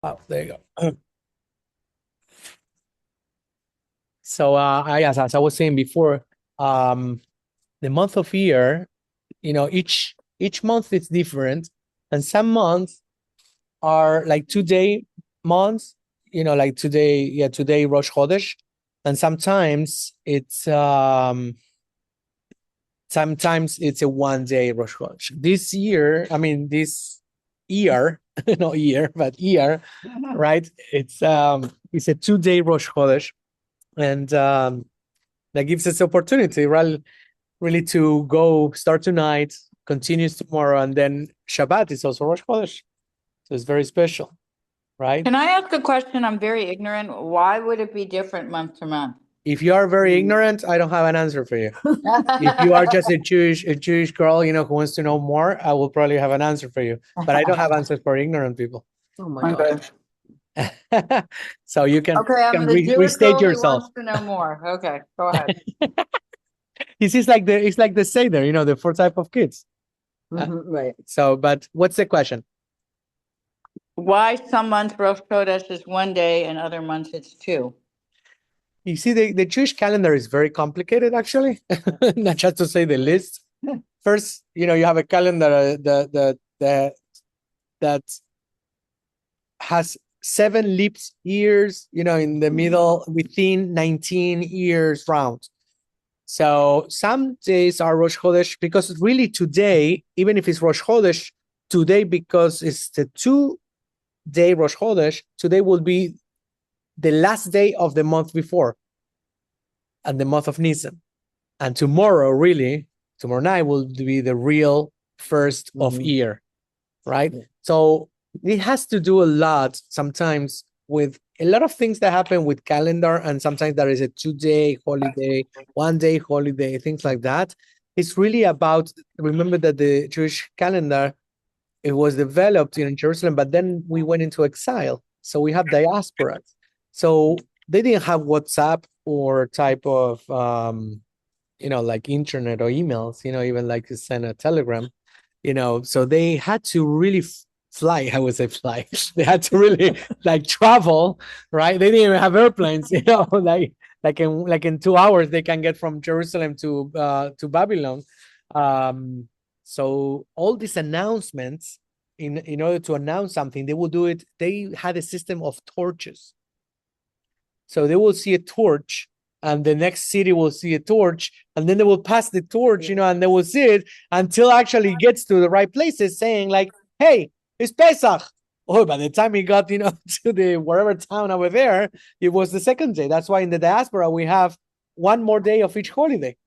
Oh, there you go. So, as I was saying before, um, the month of year, each month is different, and some months are like 2 day months. Like today, yeah, today Rosh Chodesh, and sometimes it's a 1 day Rosh Chodesh. This year, not year, but year, right? It's a 2 day Rosh Chodesh, and that gives us opportunity, right? Really to go start tonight, continues tomorrow, and then Shabbat is also Rosh Chodesh, so it's very special, right? Can I ask a question? I'm very ignorant. Why would it be different month to month? If you are very ignorant, I don't have an answer for you. If you are just a Jewish girl, who wants to know more, I will probably have an answer for you. But I don't have answers for ignorant people. Oh my Okay. gosh. So you can Okay, I'm the Jewish restate girl who yourself. wants to know more. Okay, go ahead. It's like the Seder, the four type of kids. Right. So, but what's the question? Why some months Rosh Chodesh is 1 day and other months it's two? You see, the Jewish calendar is very complicated, actually, not just to say the least. First, you have a calendar that has 7 leap years, in the middle within 19 years round. So some days are Rosh Chodesh because really today, even if it's Rosh Chodesh, today because it's the 2 day Rosh Chodesh, today will be the last day of the month before, and the month of Nisan. And tomorrow night will be the real first of year, right? So it has to do a lot sometimes with a lot of things that happen with calendar, and sometimes there is a 2 day holiday, 1 day holiday, things like that. It's really about, remember that the Jewish calendar, it was developed in Jerusalem, but then we went into exile. So we have diaspora. So they didn't have WhatsApp or type of like internet or emails, even like to send a telegram, so they had to really fly. I would say fly. They had to really like travel, right? They didn't even have airplanes, like in 2 hours they can get from Jerusalem to Babylon. So all these announcements, in order to announce something, they will do it. They had a system of torches. So they will see a torch, and the next city will see a torch, and then they will pass the torch, and they will see it until actually it gets to the right places, saying like, "Hey, it's Pesach." Oh, by the time he got, to the wherever town over there, it was the second day. That's why in the diaspora we have one more day of each holiday.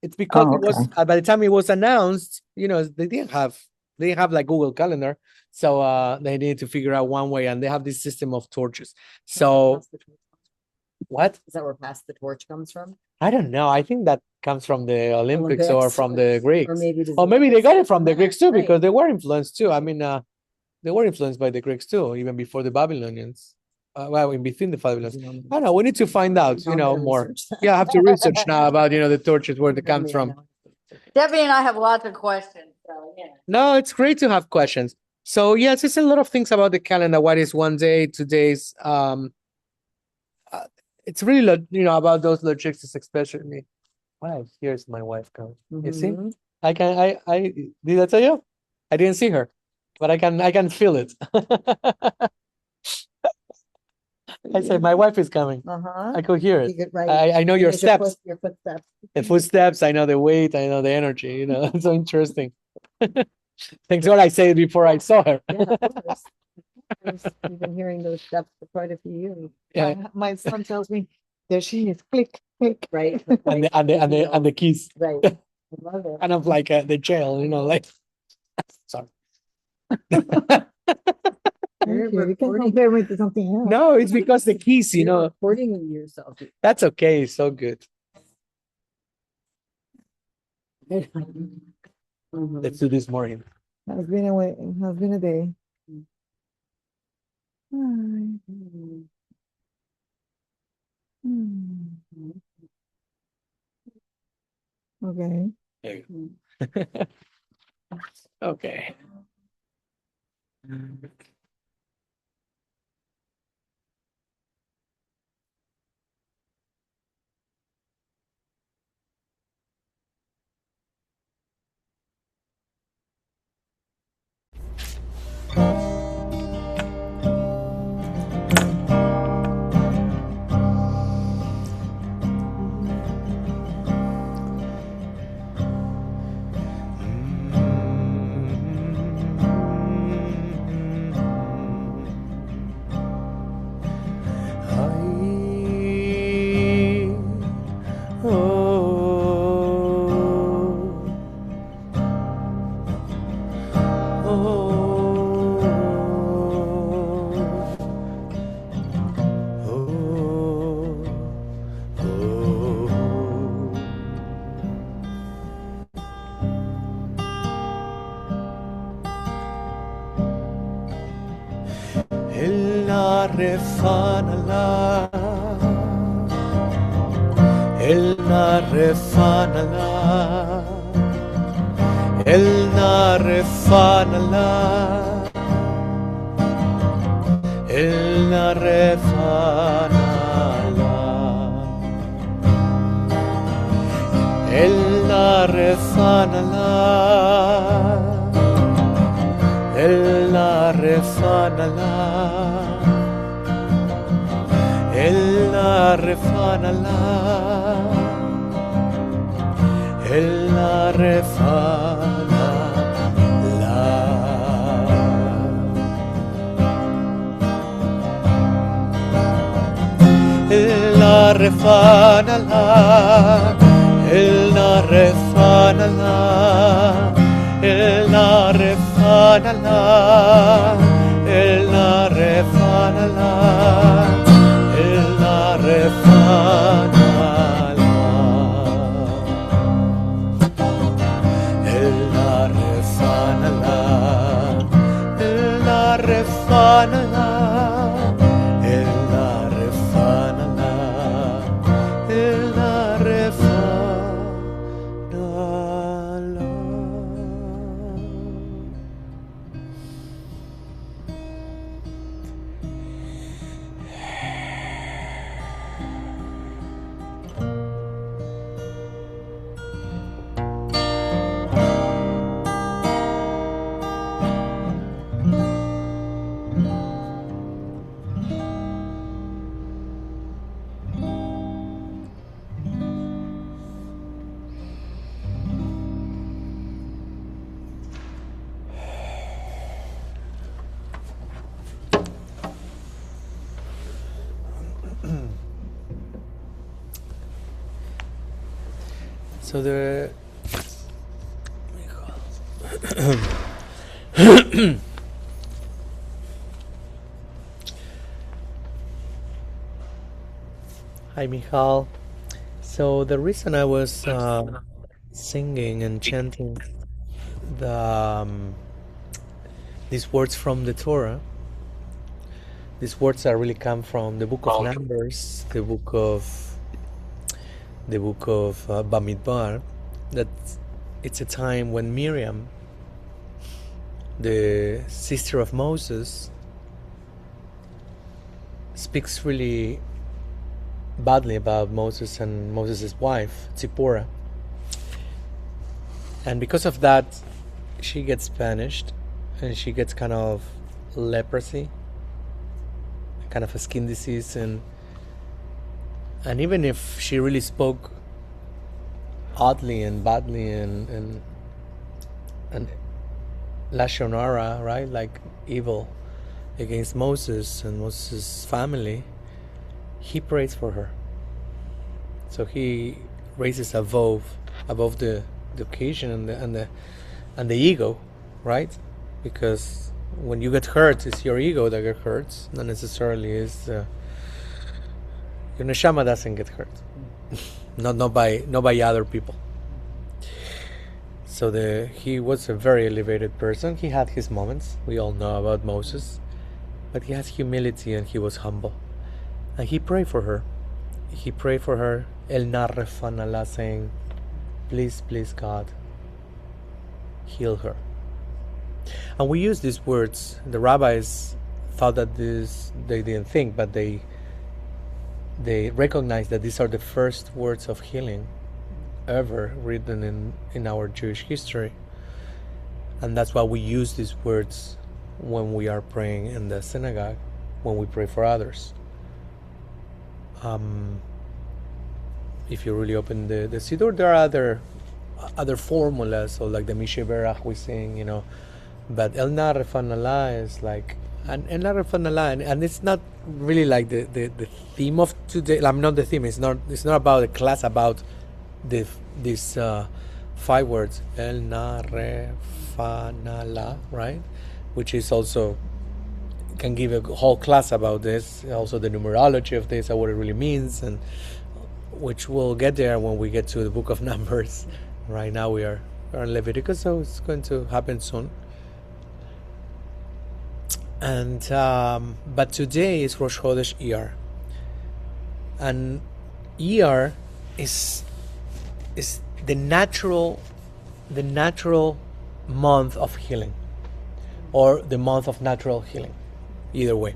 It's because it was by the time it was announced, they didn't have like Google Calendar, so they needed to figure out one way, and they have this system of torches. So what? Is that where Pass the Torch comes from? I don't know. I think that comes from the Olympics or from the Greeks. Or maybe they got it from the Greeks too, Right. because they were influenced too. I mean, they were influenced by the Greeks too, even before the Babylonians. Well, in between the Babylonians. I don't know. We need to find out, more. Yeah, I have to research now about, the torches, where they come from. Debbie and I have lots of questions, so yeah. No, it's great to have questions. So yes, it's a lot of things about the calendar. What is 1 day, 2 days? It's really, about those logistics, especially. Wow, here's my wife coming. You see? I did I tell you? I didn't see her, but I can feel it. I said my wife is coming. I could hear it. I know your steps. Your footsteps. The footsteps, I know the weight, I know the energy, it's so interesting. Thanks what I said before I saw her. Yeah, of course. We've been hearing those steps for quite a few years. Yeah. My son tells me, there she is, click, click. Right. And the keys. Right. I love it. Kind of like the jail, like sorry. You can compare me to something else. No, it's because the keys, You're recording yourself. That's okay, it's so good. Let's do this morning. Has been a way, has been a day. Okay. There you go. Okay. na refanala, el na refanala, el na refanala, el na refanala, el na refanala, el na refanala, el na refanala, el na refanala, el na refanala, el na refanala, el na refanala, el na refanala, el na refanala, el na refanala, el na refanala, el na refanala, el na refanala. So the Hi, Michal. So the reason I was singing and chanting the these words from the Torah, these words are really come from the book of Numbers, the book of Bamidbar. That it's a time when Miriam, the sister of Moses, speaks really badly about Moses and Moses' wife, Zipporah. And because of that, she gets banished and she gets kind of leprosy, kind of a skin disease, and even if she really spoke oddly and badly and lashon hara, right, like evil against Moses and Moses' family, he prays for her. So he raises a vow above the occasion and the ego, right? Because when you get hurt, it's your ego that gets hurt, not necessarily is your neshama doesn't get hurt, not by other people. So he was a very elevated person. He had his moments. We all know about Moses, but he has humility and he was humble. And he prayed for her. He prayed for her, El Narrefanala, saying, please, God, heal her. And we use these words. The rabbis thought that they didn't think, but they recognize that these are the first words of healing ever written in our Jewish history. And that's why we use these words when we are praying in the synagogue, when we pray for others. If you really open the Siddur, there are other formulas, so like the Misheberach we sing, but El Narrefanala is like, and El Narrefanala, and it's not really like the theme of today. I'm not the theme. It's not about a class about these 5 words, El Narrefanala, right? Which is also can give a whole class about this, also the numerology of this and what it really means, and which we'll get there when we get to the book of Numbers. Right now we are in Leviticus, so it's going to happen soon. And but today is Rosh Chodesh Iyar, and Iyar is the natural month of healing, or the month of natural healing, either way.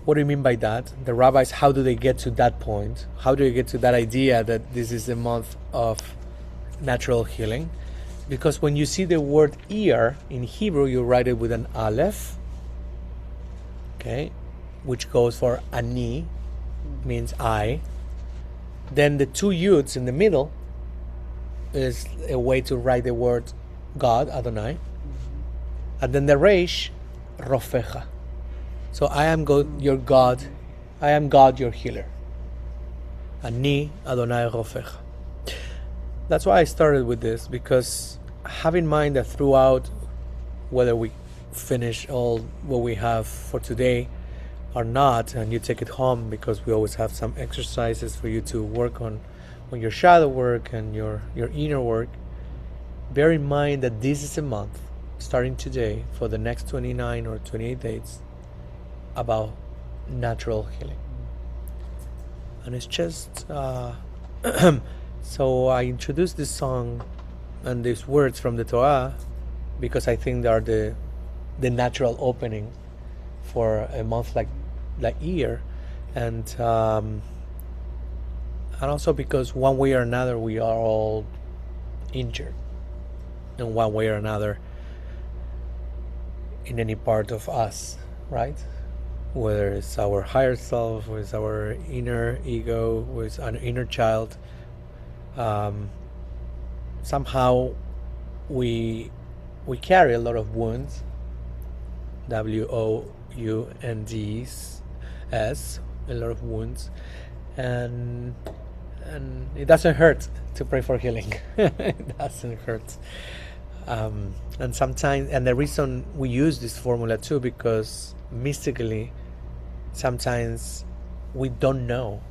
What do you mean by that? The rabbis, how do they get to that point? How do you get to that idea that this is the month of natural healing? Because when you see the word Iyar in Hebrew, you write it with an aleph, okay, which goes for ani, means I. Then the two yuds in the middle is a way to write the word God, Adonai. And then the resh, rofecha. So I am God, your God. I am God, your healer. Ani, Adonai, rofecha. That's why I started with this, because have in mind that throughout, whether we finish all what we have for today or not, and you take it home, because we always have some exercises for you to work on your shadow work and your inner work, bear in mind that this is a month, starting today, for the next 29 or 28 days, about natural healing. And it's just... So I introduced this song and these words from the Torah because I think they are the natural opening for a month like Iyar, and also because one way or another we are all injured in one way or another in any part of us, right? Whether it's our higher self, with our inner ego, with an inner child. Somehow we carry a lot of wounds, WOUNDS, a lot of wounds, and it doesn't hurt to pray for healing. It doesn't hurt, and sometimes, and the reason we use this formula too, because mystically sometimes we don't know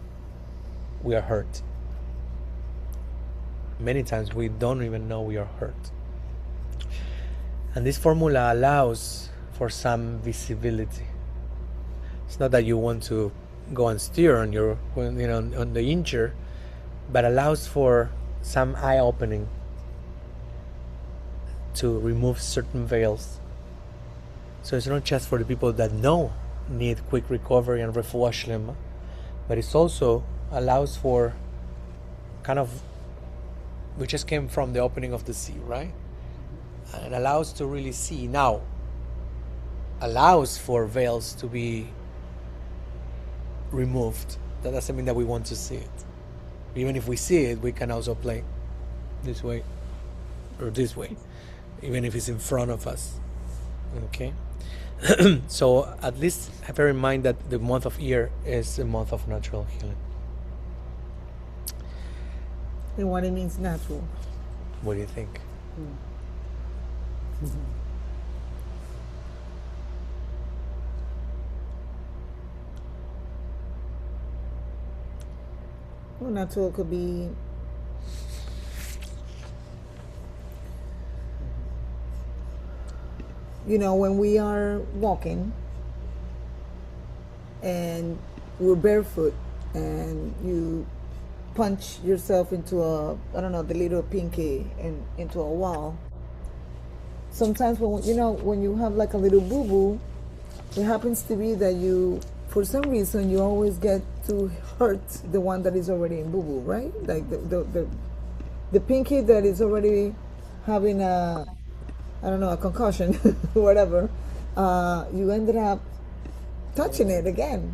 we are hurt. Many times we don't even know we are hurt. And this formula allows for some visibility. It's not that you want to go and steer on on the injury, but allows for some eye opening to remove certain veils. So it's not just for the people that need quick recovery and refuah shlema, but it also allows for kind of, we just came from the opening of the sea, right? And allows to really see. Now, allows for veils to be removed. That doesn't mean that we want to see it. Even if we see it, we can also play this way or this way, even if it's in front of us. Okay? So at least bear in mind that the month of Iyar is a month of natural healing. And what it means natural. What do you think? Well, natural could be when we are walking and we're barefoot and you punch yourself into the little pinky and into a wall. Sometimes when you have like a little boo-boo, it happens to be that you, for some reason, you always get to hurt the one that is already in boo-boo, right? Like the pinky that is already having a concussion, whatever, you ended up touching it again.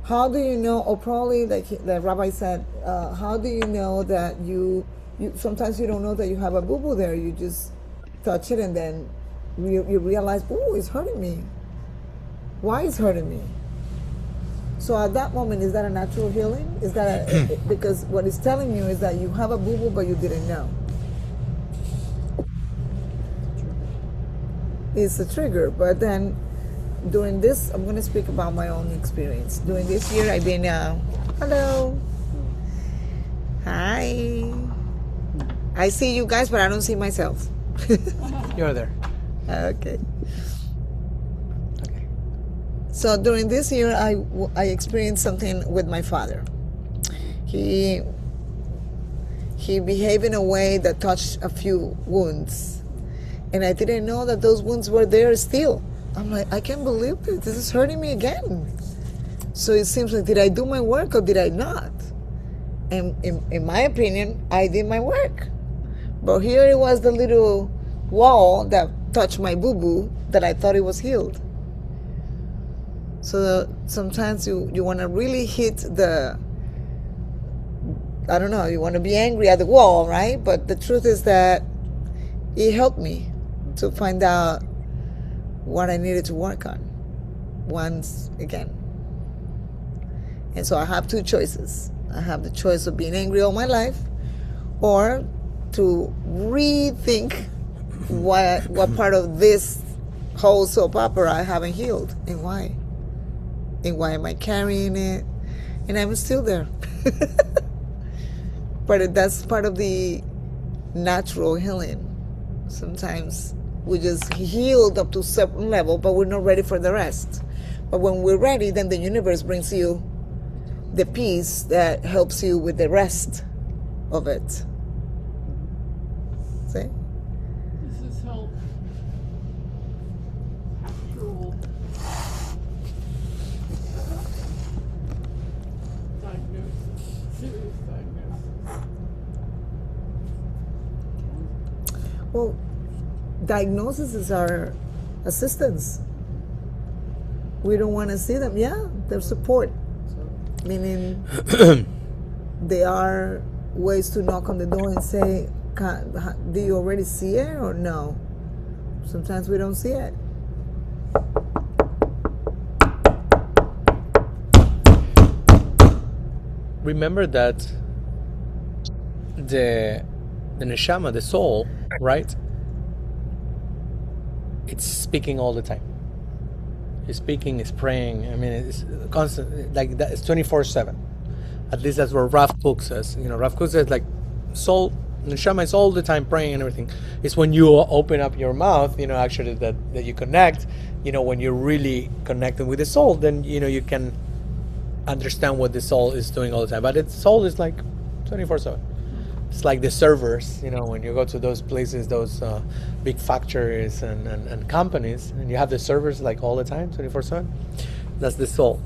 How do you know, or probably like the rabbi said, how do you know that you sometimes you don't know that you have a boo-boo there, you just touch it and then you realize, oh, it's hurting me. Why is hurting me? So at that moment, is that a natural healing? Is that because what it's telling you is that you have a boo-boo but you didn't know. It's a trigger, but then during this, I'm going to speak about my own experience. During this year, I've been, hello, hi, I see you guys, but I don't see myself. You're there. Okay. So during this year, I experienced something with my father. He behaved in a way that touched a few wounds, and I didn't know that those wounds were there still. I'm like, I can't believe it. This is hurting me again. So it seems like, did I do my work or did I not? And in my opinion, I did my work. But here it was, the little wall that touched my boo-boo that I thought it was healed. So sometimes you want to really hit the, I don't know, you want to be angry at the wall, right? But the truth is that it helped me to find out what I needed to work on once again. And so I have two choices. I have the choice of being angry all my life, or to rethink what part of this whole soap opera I haven't healed, and why. And why am I carrying it? And I'm still there. But that's part of the natural healing. Sometimes we just healed up to a certain level, but we're not ready for the rest. But when we're ready, then the universe brings you the peace that helps you with the rest of it. See? This is help. Cool. Diagnosis. Serious diagnosis. Well, diagnosis is our assistance. We don't want to see them. Yeah, they're support. Meaning they are ways to knock on the door and say, do you already see it or no? Sometimes we don't see it. Remember that the neshama, the soul, right? It's speaking all the time. It's speaking, it's praying. I mean, it's constant, like that. It's 24/7. At least that's what Rav Kook says. You know, Rav Kook says like, soul, neshama is all the time praying and everything. It's when you open up your mouth, you know, actually that you connect. You know, when you're really connecting with the soul, then you know you can understand what the soul is doing all the time. But the soul is like 24/7. It's like the servers, you know, when you go to those places, those big factories and companies, and you have the servers like all the time, 24/7. That's the soul.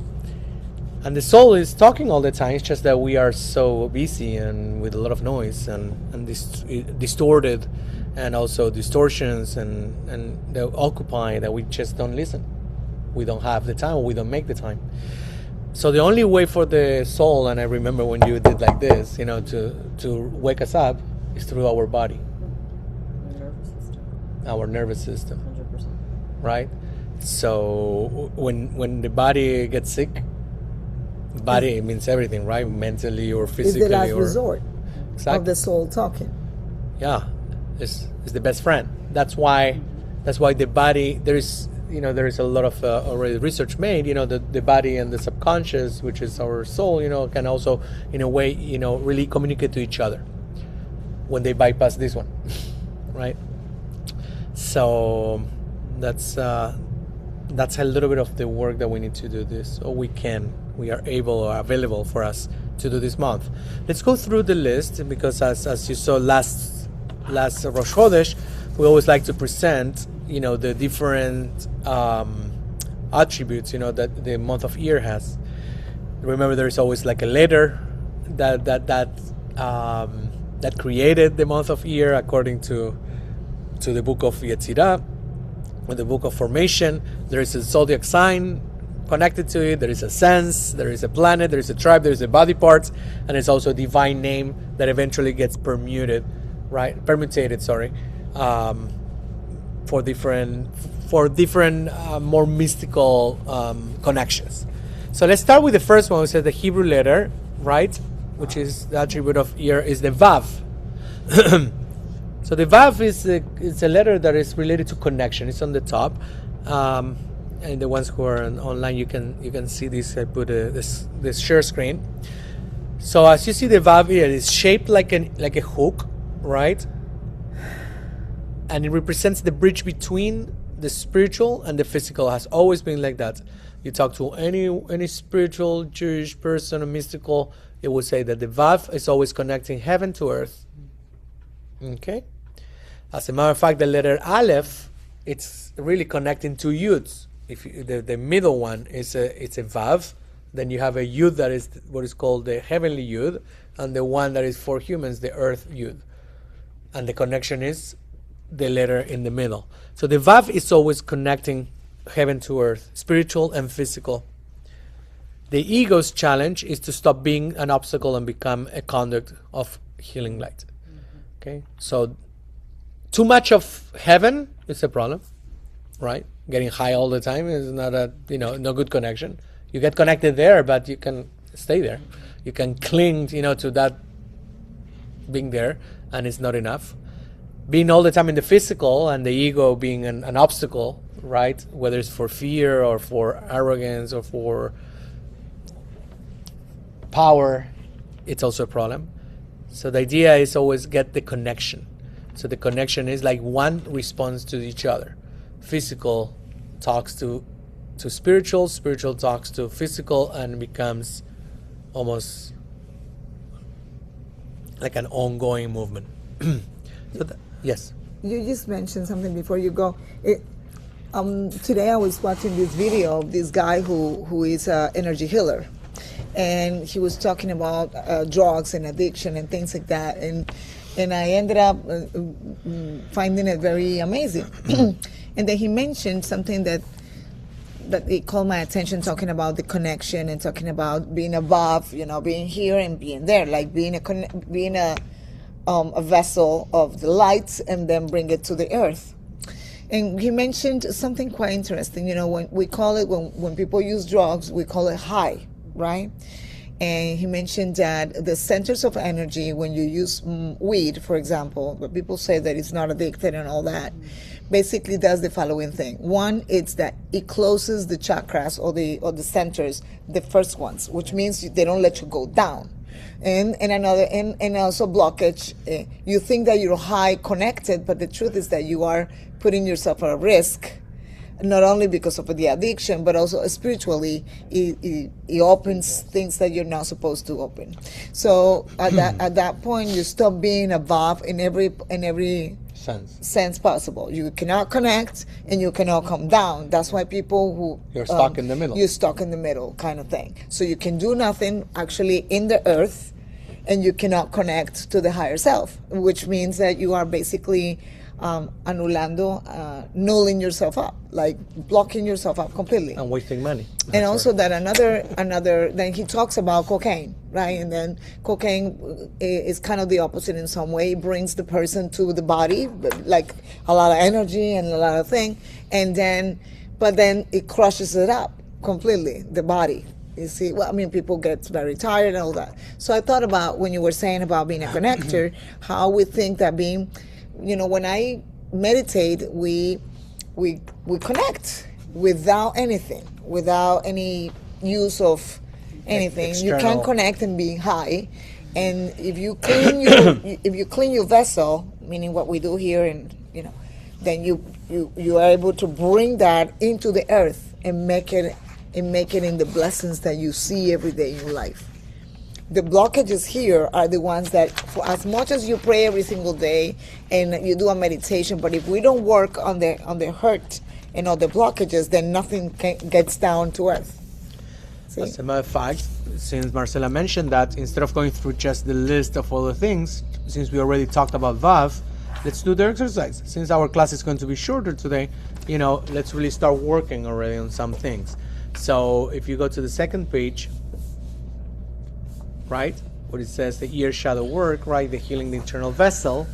And the soul is talking all the time. It's just that we are so busy and with a lot of noise and distorted, and also distortions and they occupy that we just don't listen. We don't have the time, or we don't make the time. So the only way for the soul, and I remember when you did like this, you know, to wake us up, is through our body, our nervous system, 100%. right? So when the body gets sick, body means everything, right? Mentally or physically. It's the last or resort exactly. of the soul talking. Yeah, it's the best friend. That's why the body, there is a lot of already research made, you know, the body and the subconscious, which is our soul, you know, can also in a way, you know, really communicate to each other when they bypass this one. Right? So that's a little bit of the work that we need to do this, or we are able or available for us to do this month. Let's go through the list, because as you saw last Rosh Chodesh, we always like to present, you know, the different attributes, you know, that the month of Iyar has. Remember, there is always like a letter that created the month of Iyar according to the book of Yetzirah, or the book of formation. There is a zodiac sign connected to it. There is a sense. There is a planet. There is a tribe. There is a body parts, and it's also a divine name that eventually gets permutated, for different more mystical connections. So let's start with the first one. We said the Hebrew letter, right, which is the attribute of Iyar, is the Vav. So the Vav is a letter that is related to connection. It's on the top, and the ones who are online, you can see this. I put this share screen. So as you see, the Vav here is shaped like a hook, right? And it represents the bridge between the spiritual and the physical has always been like that. You talk to any spiritual Jewish person or mystical, it would say that the Vav is always connecting heaven to earth. Okay? As a matter of fact, the letter Aleph, it's really connecting two Yuds. If you, the middle one it's a Vav, then you have a Yud that is what is called the heavenly Yud, and the one that is for humans, the earth Yud. And the connection is the letter in the middle. So the Vav is always connecting heaven to earth, spiritual and physical. The ego's challenge is to stop being an obstacle and become a conduit of healing light. Okay, so too much of heaven is a problem, right? Getting high all the time is not no good connection. You get connected there, but you can stay there. You can cling, to that being there, and it's not enough. Being all the time in the physical and the ego being an obstacle, right? Whether it's for fear or for arrogance or for power, it's also a problem. So the idea is always get the connection. So the connection is like one responds to each other. Physical talks to spiritual, spiritual talks to physical, and becomes almost like an ongoing movement. Yes. You just mentioned something before you go. Today I was watching this video of this guy who is an energy healer, and he was talking about drugs and addiction and things like that, and I ended up finding it very amazing. And then he mentioned something that it called my attention, talking about the connection and talking about being above, being here and being there, like being a vessel of the light and then bring it to the earth. And he mentioned something quite interesting. When we call it, when people use drugs, we call it high, right? And he mentioned that the centers of energy, when you use weed, for example, but people say that it's not addicted and all that, basically does the following thing. One, it's that it closes the chakras or the centers, the first ones, which means they don't let you go down. And another, and also blockage. You think that you're high connected, but the truth is that you are putting yourself at risk, not only because of the addiction, but also spiritually. It opens things that you're not supposed to open. So at that point, you stop being above in every sense possible. You cannot connect and you cannot come down. That's why people who you're stuck in the middle. You're stuck in the middle, kind of thing. So you can do nothing actually in the earth, and you cannot connect to the higher self, which means that you are basically nulling yourself up, like blocking yourself up completely and wasting money. And also that another then he talks about cocaine, right? And then cocaine is kind of the opposite in some way. It brings the person to the body, like a lot of energy and a lot of thing, but then it crushes it up completely, the body. You see, people get very tired and all that. So I thought about when you were saying about being a connector, how we think that being, when I meditate, we connect without anything, without any use of anything. External. You can connect and be high, and if you clean your vessel, meaning what we do here, and then you are able to bring that into the earth and make it in the blessings that you see every day in your life. The blockages here are the ones that, for as much as you pray every single day and you do a meditation, but if we don't work on the hurt and all the blockages, then nothing gets down to earth. See? As a matter of fact, since Marcela mentioned that, instead of going through just the list of all the things, since we already talked about Vav, let's do the exercise. Since our class is going to be shorter today, let's really start working already on some things. So if you go to the second page, right, where it says the Iyar shadow work, right, the healing the internal vessel,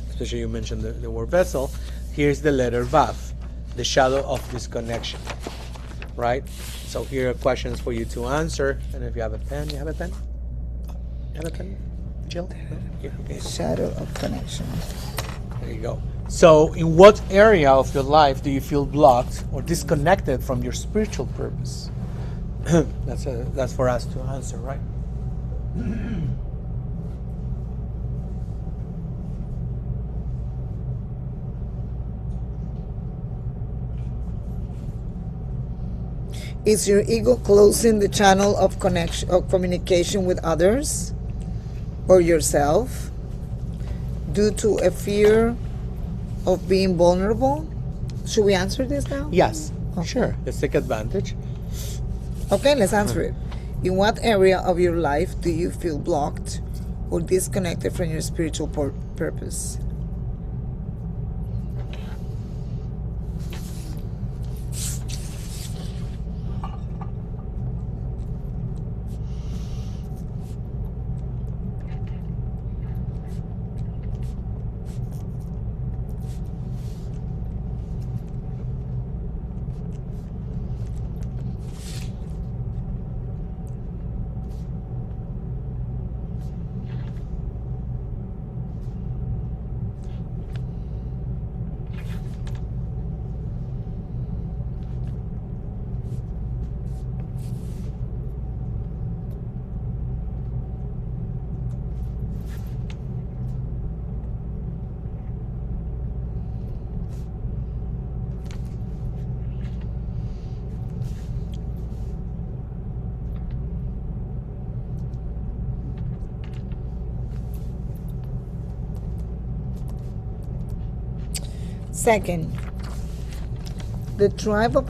especially you mentioned the word vessel, here's the letter Vav, the shadow of disconnection, right? So here are questions for you to answer, and if you have a pen, you have a pen? You have a pen, Jill? No? Here, okay. Shadow of connection. There you go. So in what area of your life do you feel blocked or disconnected from your spiritual purpose? That's for us to answer, right? Is your ego closing the channel of connection, of communication with others or yourself due to a fear of being vulnerable? Should we answer this now? Yes, Okay. sure. Let's take advantage. Okay, let's answer it. In what area of your life do you feel blocked or disconnected from your spiritual purpose? Second, the tribe of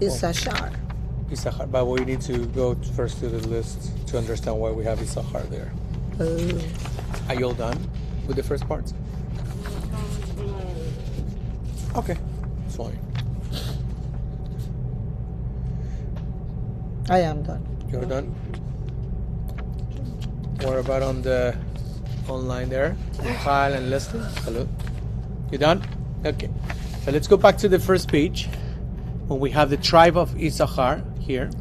Issachar. Issachar, but we need to go first to the list to understand why we have Issachar there. Are you all done with the first part? Okay, it's fine. I am done. You're done? What about on the online there? File and listing? Hello? You done? Okay. So let's go back to the first page when we have the tribe of Issachar here.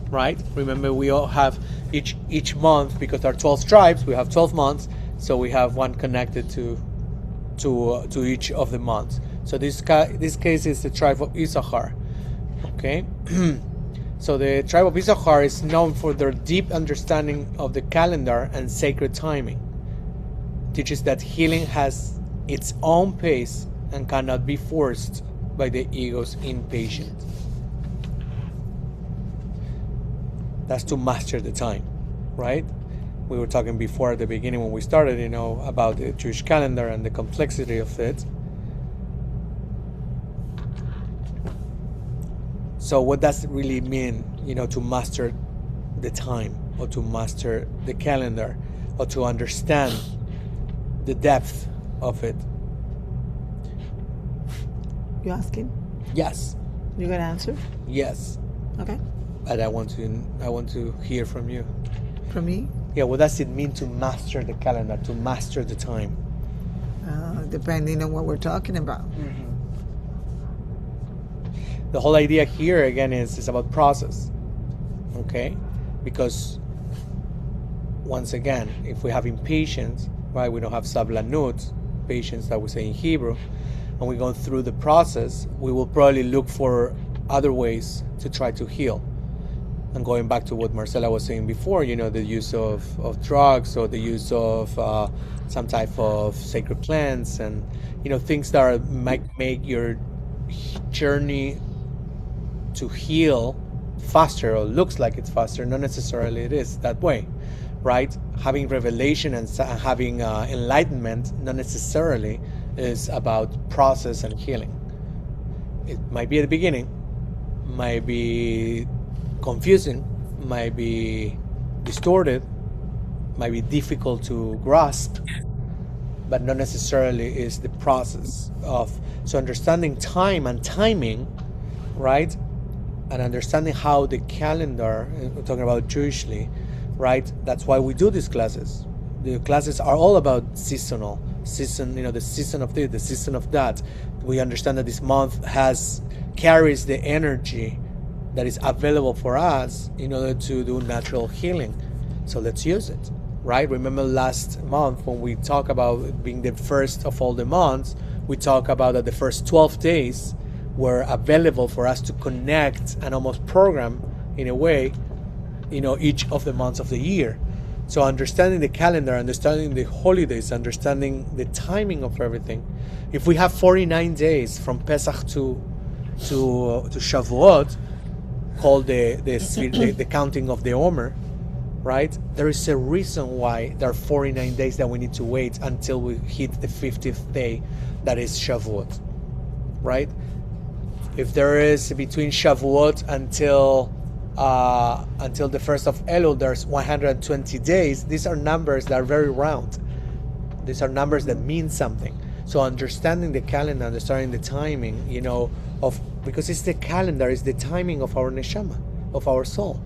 Right? Remember, we all have each month, because there are 12 tribes, we have 12 months, so we have one connected to each of the months. So this case is the tribe of Issachar. Okay? So the tribe of Issachar is known for their deep understanding of the calendar and sacred timing. Teaches that healing has its own pace and cannot be forced by the ego's impatience. That's to master the time, right? We were talking before at the beginning when we started, about the Jewish calendar and the complexity of it. So what does it really mean, to master the time, or to master the calendar, or to understand the depth of it? You asking? Yes. You gonna answer? Yes. Okay. But I want to hear from you. From me? Yeah, what does it mean to master the calendar, to master the time? Depending on what we're talking about. The whole idea here again is about process. Okay? Because once again, if we have impatience, right, we don't have sablanut, patience that we say in Hebrew, and we're going through the process, we will probably look for other ways to try to heal. And going back to what Marcela was saying before, the use of drugs, or the use of some type of sacred plants, and things that might make your journey to heal faster, or looks like it's faster. Not necessarily it is that way, right? Having revelation and having enlightenment not necessarily is about process and healing. It might be at the beginning, might be confusing, might be distorted, might be difficult to grasp, but not necessarily is the process of. So understanding time and timing, right, and understanding how the calendar, we're talking about Jewishly, right, that's why we do these classes. The classes are all about season, the season of this, the season of that. We understand that this month carries the energy that is available for us in order to do natural healing. So let's use it, right? Remember last month when we talk about being the first of all the months, we talk about that the first 12 days were available for us to connect and almost program, in a way, each of the months of the year. So understanding the calendar, understanding the holidays, understanding the timing of everything. If we have 49 days from Pesach to to Shavuot, called the counting of the Omer, right? There is a reason why there are 49 days that we need to wait until we hit the 50th day, that is Shavuot, right? If there is between Shavuot until the first of Elul, there's 120 days. These are numbers that are very round. These are numbers that mean something. So understanding the calendar, understanding the timing, because it's the calendar, it's the timing of our neshama, of our soul.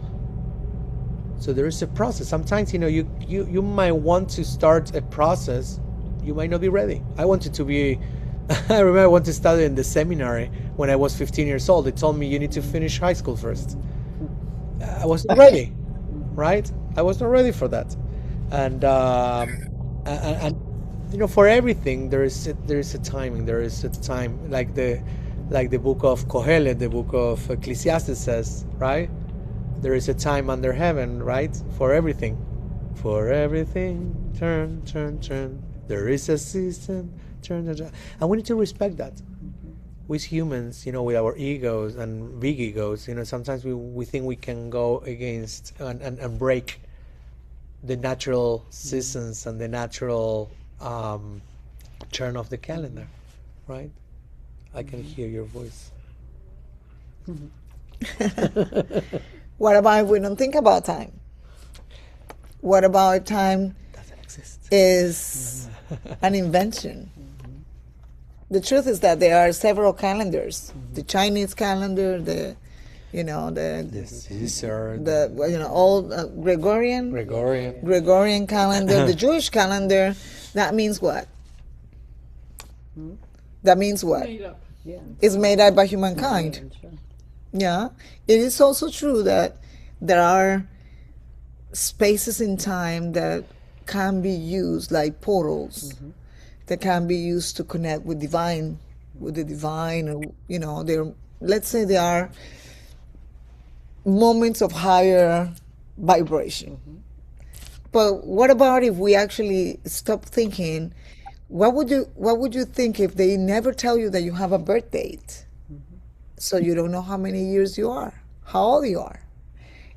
So there is a process. Sometimes, you might want to start a process, you might not be ready. I wanted to be, I remember I wanted to study in the seminary when I was 15 years old. They told me you need to finish high school first. I was not ready, right? I was not ready for that. And for everything there is a timing. There is a time, like the book of Kohelet, the book of Ecclesiastes says, right? There is a time under heaven, right? For everything. For everything, turn. There is a season, turn. And we need to respect that. We humans, with our egos and big egos, sometimes we think we can go against and break the natural seasons and the natural turn of the calendar, right? I can hear your voice. What about if we don't think about time? What about if time Doesn't exist. is an invention? The truth is that there are several calendars. The Chinese calendar, the Caesar, old Gregorian calendar, the Jewish calendar. That means what? That means what? Made up. It's made up by humankind. Yeah. It is also true that there are spaces in time that can be used like portals, that can be used to connect with the divine, let's say there are moments of higher vibration. But what about if we actually stop thinking? What would you think if they never tell you that you have a birth date? So you don't know how many years you are, how old you are.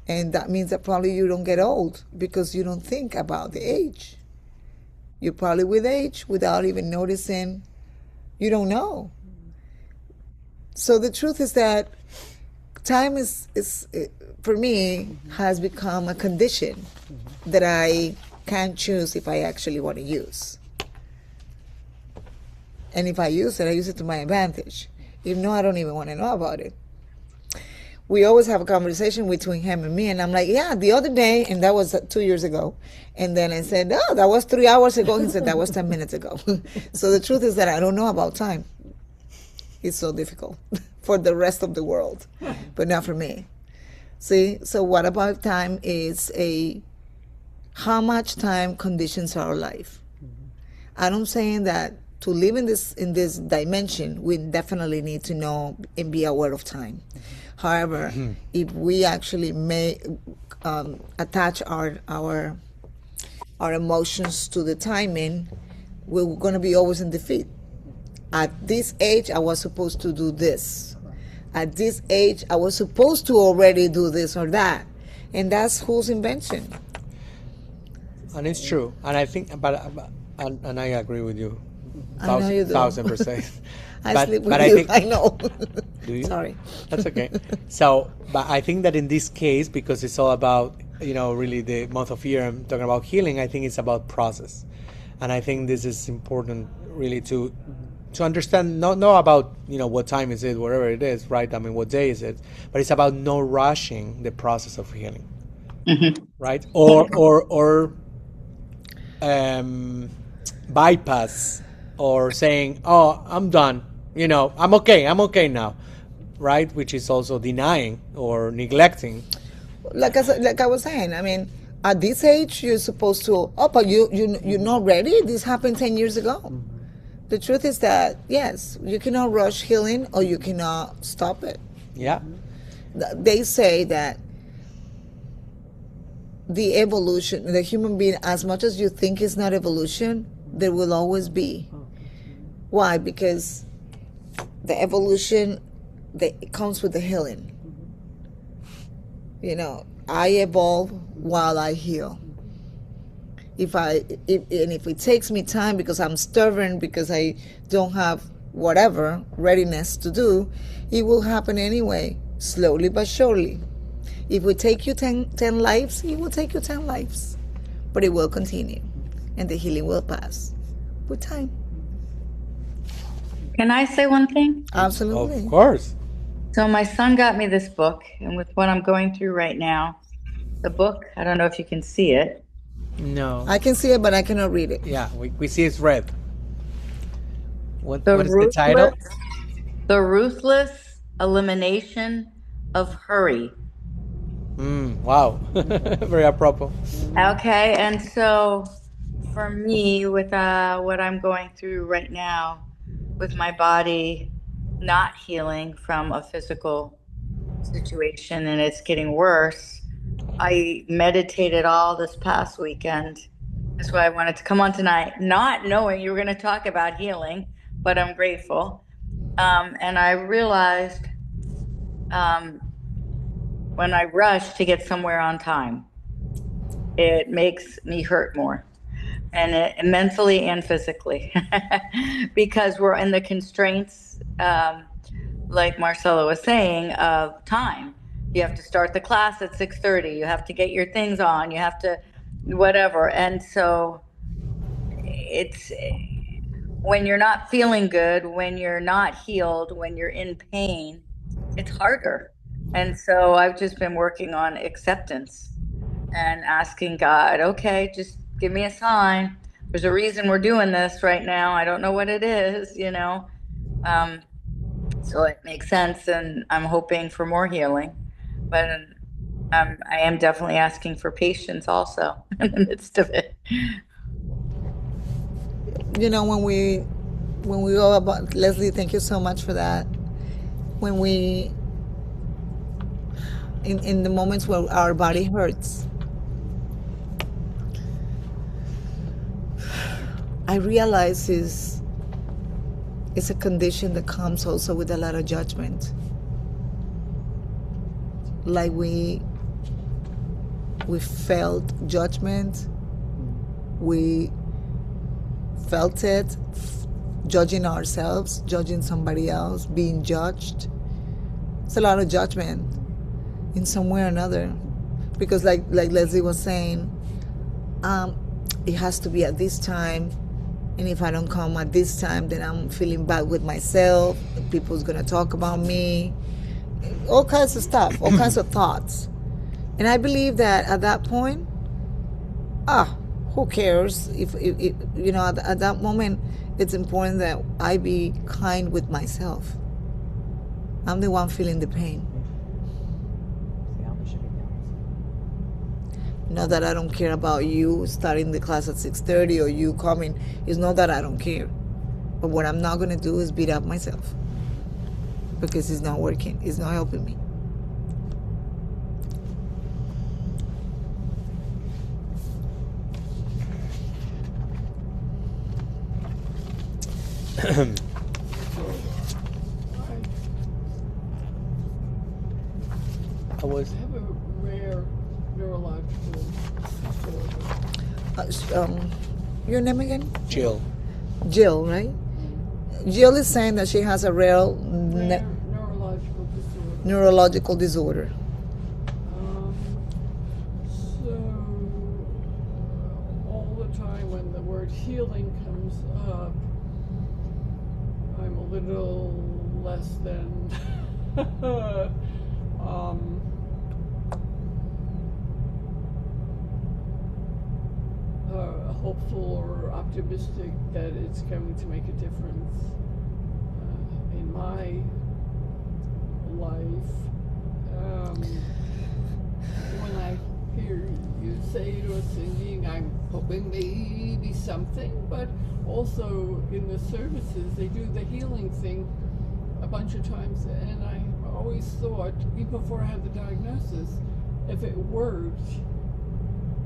And that means that probably you don't get old because you don't think about the age. You're probably with age without even noticing. You don't know. So the truth is that time is for me, has become a condition that I can't choose if I actually want to use. And if I use it to my advantage. If not, I don't even want to know about it. We always have a conversation between him and me, and I'm like, yeah, the other day, and that was 2 years ago. And then I said, oh, that was 3 hours ago. He said, that was 10 minutes ago. So the truth is that I don't know about time. It's so difficult for the rest of the world, but not for me. See, so what about time is how much time conditions our life. I'm saying that to live in this dimension, we definitely need to know and be aware of time. However, if we actually may attach our emotions to the timing, we're going to be always in defeat. At this age, I was supposed to do this. At this age, I was supposed to already do this or that. And that's whose invention. And it's true. And I think, and I agree with you. I know you do. 1,000%. I sleep with you, I know. Do you? Sorry. That's okay. So, but I think that in this case, because it's all about, really the month of Iyar, I'm talking about healing, I think it's about process. And I think this is important really to understand, not about, what time is it, whatever it is, right? I mean, what day is it? But it's about not rushing the process of healing, right? Or bypass or saying, oh, I'm done. I'm okay now, right? Which is also denying or neglecting. Like I was saying, I mean, at this age, you're supposed to, but you're not ready? This happened 10 years ago. The truth is that, yes, you cannot rush healing or you cannot stop it. Yeah. They say that the evolution, the human being, as much as you think it's not evolution, there will always be. Why? Because the evolution it comes with the healing. You know, I evolve while I heal. If it takes me time because I'm stubborn, because I don't have whatever readiness to do, it will happen anyway, slowly but surely. If we take you 10 lives, it will take you 10 lives, but it will continue, and the healing will pass with time. Can I say one thing? Absolutely. Of course. So my son got me this book, and with what I'm going through right now, the book, I don't know if you can see it. No. I can see it, but I cannot read it. Yeah, we see it's red. What The is the title? The Ruthless Elimination of Hurry. Wow. Very apropos. Okay, and so for me, with what I'm going through right now, with my body not healing from a physical situation and it's getting worse, I meditated all this past weekend. That's why I wanted to come on tonight, not knowing you were going to talk about healing, but I'm grateful. And I realized when I rush to get somewhere on time, it makes me hurt more, and mentally and physically, because we're in the constraints, like Marcela was saying, of time. You have to start the class at 6:30. You have to get your things on. You have to whatever. And so it's when you're not feeling good, when you're not healed, when you're in pain, it's harder. And so I've just been working on acceptance and asking God, okay, just give me a sign. There's a reason we're doing this right now. I don't know what it is, you know. So it makes sense, and I'm hoping for more healing. But I am definitely asking for patience also in the midst of it. You know, when we go about, Leslie, thank you so much for that. When we in the moments where our body hurts, I realize it's a condition that comes also with a lot of judgment. Like we felt judgment, we felt it, judging ourselves, judging somebody else, being judged. It's a lot of judgment in some way or another, because like Leslie was saying, it has to be at this time, and if I don't come at this time, then I'm feeling bad with myself, people's gonna talk about me, all kinds of stuff, all kinds of thoughts. And I believe that at that point, who cares if you know, at that moment, it's important that I be kind with myself. I'm the one feeling the pain. Not that I don't care about you starting the class at 6:30 or you coming. It's not that I don't care. But what I'm not going to do is beat up myself, because it's not working. It's not helping me. I have a rare neurological disorder. Your name again? Jill. Jill, right? Jill is saying that she has a rare Neurological disorder. neurological disorder. So all the time when the word healing comes up, I'm a little less than hopeful or optimistic that it's going to make a difference in my life. When I hear you say it or singing, I'm hoping maybe something, but also in the services they do the healing thing a bunch of times, and I always thought, even before I had the diagnosis, if it worked,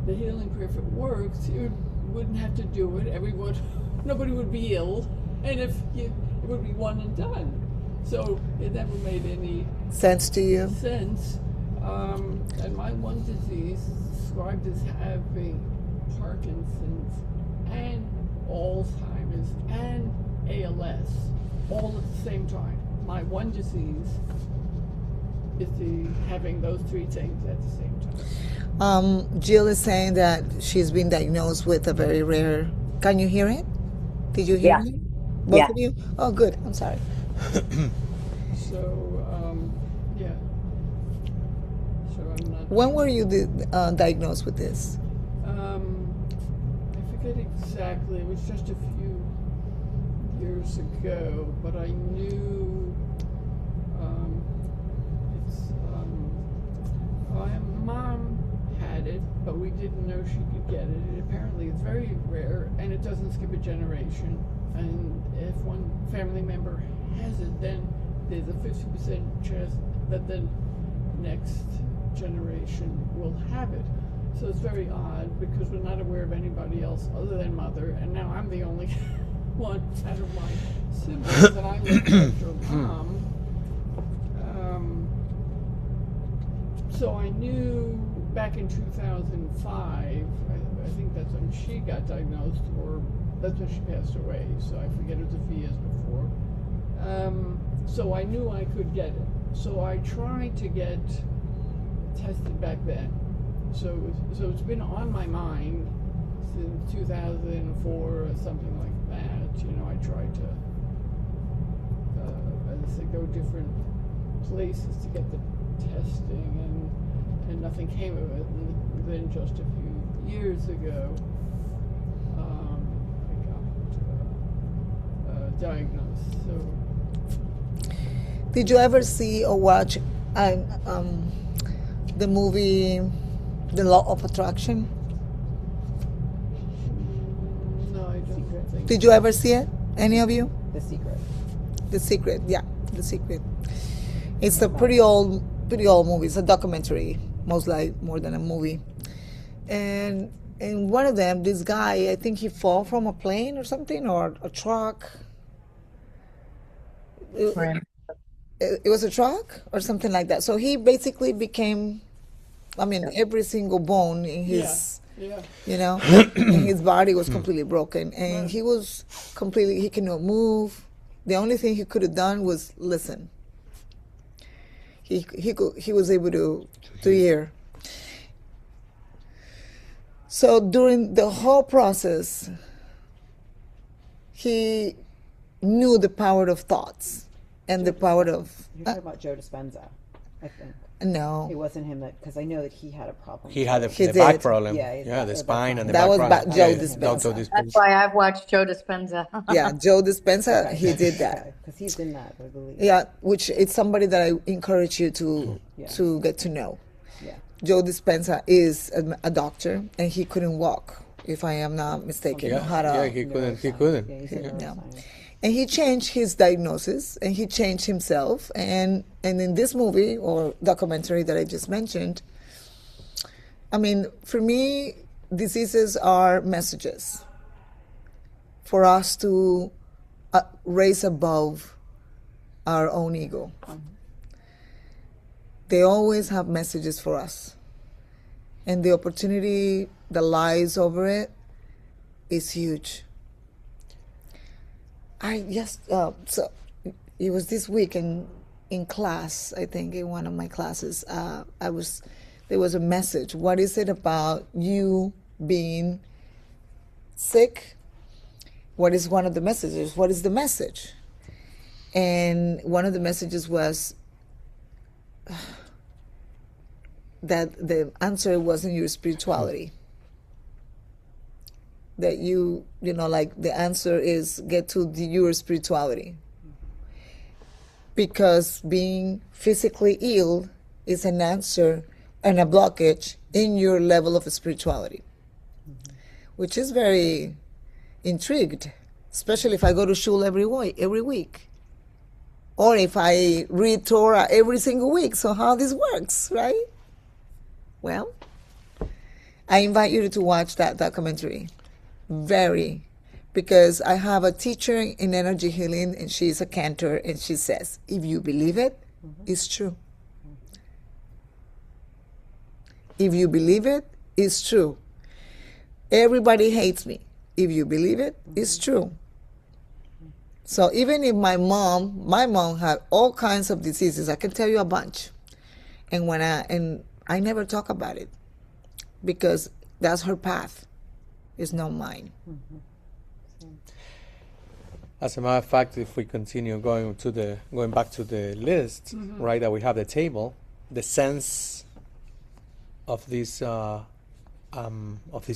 the healing prayer, if it worked, you wouldn't have to do it. Nobody would be ill, and it would be one and done. So it never made any Sense to you? sense. And my one disease is described as having Parkinson's and Alzheimer's and ALS all at the same time. My one disease is having those three things at the same time. Jill is saying that she's been diagnosed with a very rare. Can you hear it? Did you hear Yeah. me? Both Yeah. of you? Oh, good. I'm sorry. So, yeah. So I'm not. When were you diagnosed with this? I forget exactly. It was just a few years ago, but I knew my mom had it, but we didn't know she could get it. And apparently, it's very rare, and it doesn't skip a generation. And if one family member has it, then there's a 50% chance that the next generation will have it. So it's very odd because we're not aware of anybody else other than mother, and now I'm the only one out of my siblings that I look after mom. So I knew back in 2005, I think that's when she got diagnosed, or that's when she passed away, so I forget it was a few years before. So I knew I could get it. So I tried to get tested back then. So it's been on my mind since 2004 or something like that. You know, I tried to, as I say, go different places to get the testing, and nothing came of it. And then just a few years ago, I got diagnosed. So. Did you ever see or watch the movie The Law of Attraction? No, I don't think. Did you ever see it? Any of you? The Secret. The Secret, yeah, The Secret. It's a pretty old movie. It's a documentary, more than a movie. And in one of them, this guy, I think he fell from a plane or something, or a truck. It was a truck or something like that. So he basically became, every single bone in his, in his body was completely broken. And he was he cannot move. The only thing he could have done was listen. He was able to hear. So during the whole process, he knew the power of thoughts and the power of. You're talking about Joe Dispenza, I think. No. It wasn't him because I know that he had a problem. He had He the did. back problem. Yeah, The spine and the That back was problem. Joe Yeah, Dispenza. Dr. Dispenza. That's why I've watched Joe Dispenza. Yeah, Joe Dispenza, he did that. Because he's in that, I believe. Yeah, which it's somebody that I encourage you to get to know. Yeah. Joe Dispenza is a doctor, and he couldn't walk, if I am not mistaken. He couldn't. Yeah, he's a Yeah. neuroscientist. And he changed his diagnosis, and he changed himself. And in this movie or documentary that I just mentioned, for me, diseases are messages for us to raise above our own ego. They always have messages for us. And the opportunity that lies over it is huge. So it was this week in class, I think in one of my classes, there was a message. What is it about you being sick? What is one of the messages? What is the message? And one of the messages was that the answer wasn't your spirituality. That the answer is get to your spirituality. Because being physically ill is an answer and a blockage in your level of spirituality, which is very intrigued, especially if I go to shul every week, or if I read Torah every single week. So how this works, right? Well, I invite you to watch that documentary. Very, because I have a teacher in energy healing, and she's a cantor, and she says, if you believe it, it's true. If you believe it, it's true. Everybody hates me. If you believe it, it's true. So even if my mom had all kinds of diseases, I can tell you a bunch. And I never talk about it because that's her path. It's not mine. As a matter of fact, if we continue going back to the list, right, that we have the table, the sense of this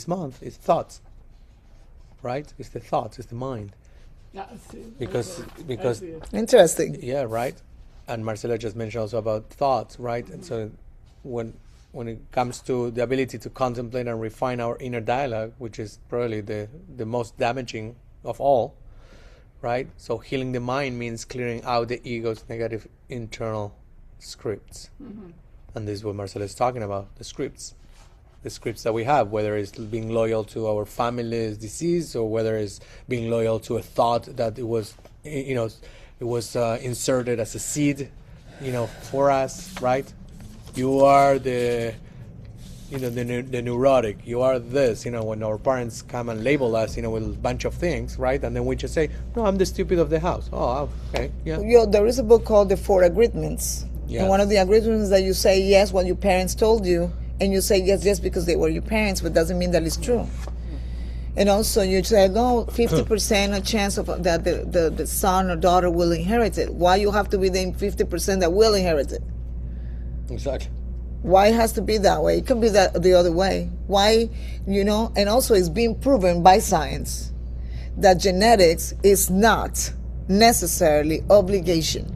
month is thoughts, right? It's the thoughts, it's the mind. Because Interesting. yeah, right. And Marcela just mentioned also about thoughts, right? And so when it comes to the ability to contemplate and refine our inner dialogue, which is probably the most damaging of all, right? So healing the mind means clearing out the ego's negative internal scripts. And this is what Marcela is talking about, the scripts that we have, whether it's being loyal to our family's disease or whether it's being loyal to a thought that it was inserted as a seed, for us, right? You are the neurotic. You are this, when our parents come and label us, with a bunch of things, right? And then we just say, no, I'm the stupid of the house. Oh, okay, yeah. There is a book called The Four Agreements. Yeah. And one of the agreements is that you say yes what your parents told you, and you say yes just because they were your parents, but doesn't mean that it's true. And also you say, no, 50% a chance of that the son or daughter will inherit it. Why you have to be the 50% that will inherit it? Exactly. Why it has to be that way? It can be that the other way. Why, and also it's being proven by science that genetics is not necessarily obligation.